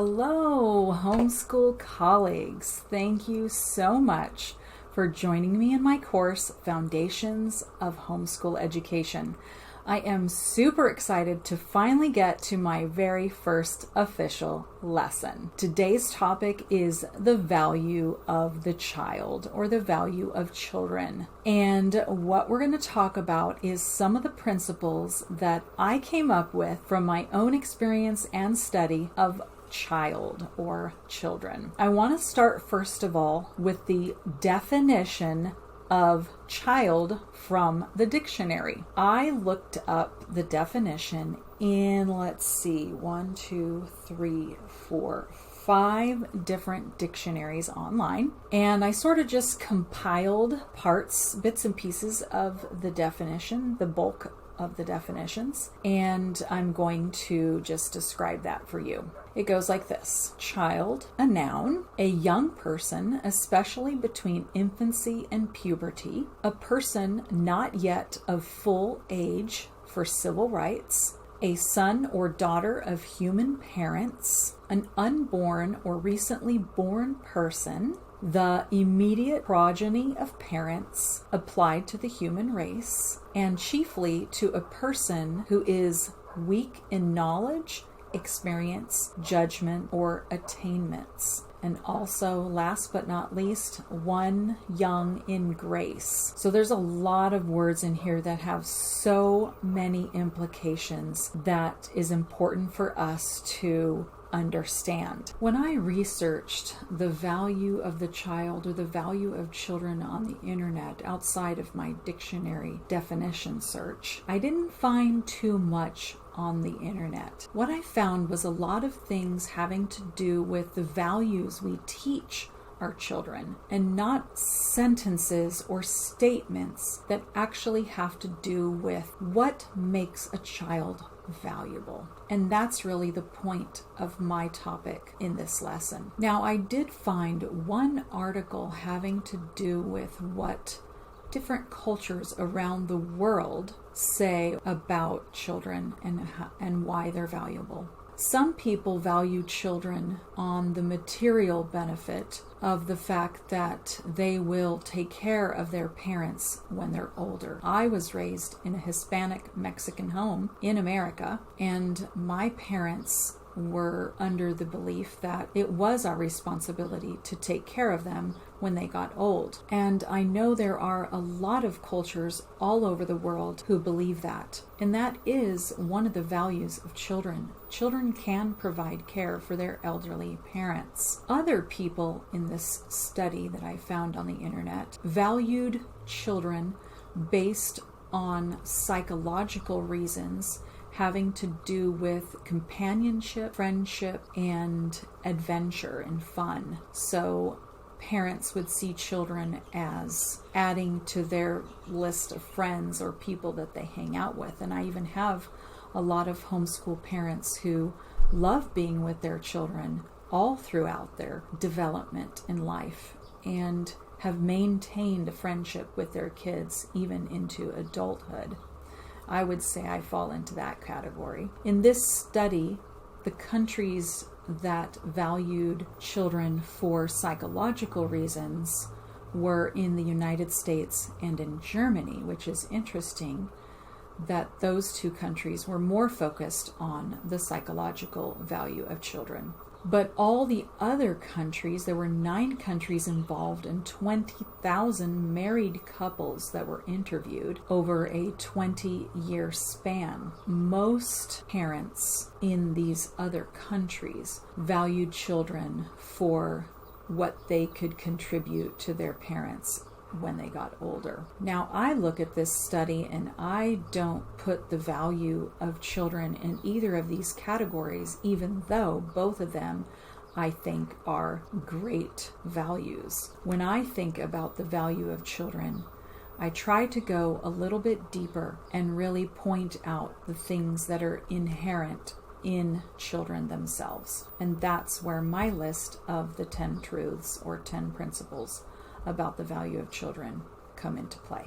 Hello, homeschool colleagues. Thank you so much for joining me in my course, Foundations of Homeschool Education. I am super excited to finally get to my very first official lesson. Today's topic is the value of the child, or the value of children. And what we're going to talk about is some of the principles that I came up with from my own experience and study of child or children. I want to start first of all with the definition of child from the dictionary. I looked up the definition in, 5 different dictionaries online, and I sort of just compiled bits and pieces of the definition, the bulk of the definitions, and I'm going to just describe that for you. It goes like this: child, a noun, a young person, especially between infancy and puberty, a person not yet of full age for civil rights, a son or daughter of human parents, an unborn or recently born person, the immediate progeny of parents applied to the human race, and chiefly to a person who is weak in knowledge, experience, judgment, or attainments. And also, last but not least, one young in grace. So there's a lot of words in here that have so many implications that is important for us to understand. When I researched the value of the child or the value of children on the internet outside of my dictionary definition search, I didn't find too much on the internet. What I found was a lot of things having to do with the values we teach our children, and not sentences or statements that actually have to do with what makes a child valuable. And that's really the point of my topic in this lesson. Now, I did find one article having to do with what different cultures around the world say about children and why they're valuable. Some people value children on the material benefit of the fact that they will take care of their parents when they're older. I was raised in a Hispanic Mexican home in America, and my parents were under the belief that it was our responsibility to take care of them when they got old. And I know there are a lot of cultures all over the world who believe that. And that is one of the values of children. Children can provide care for their elderly parents. Other people in this study that I found on the internet valued children based on psychological reasons having to do with companionship, friendship, and adventure and fun. So parents would see children as adding to their list of friends or people that they hang out with. And I even have a lot of homeschool parents who love being with their children all throughout their development in life and have maintained a friendship with their kids even into adulthood. I would say I fall into that category. In this study, the countries that valued children for psychological reasons were in the United States and in Germany, which is interesting that those two countries were more focused on the psychological value of children. But all the other countries, there were 9 countries involved and 20,000 married couples that were interviewed over a 20-year span. Most parents in these other countries valued children for what they could contribute to their parents when they got older. Now, I look at this study and I don't put the value of children in either of these categories, even though both of them I think are great values. When I think about the value of children, I try to go a little bit deeper and really point out the things that are inherent in children themselves. And that's where my list of the 10 truths or 10 principles about the value of children come into play.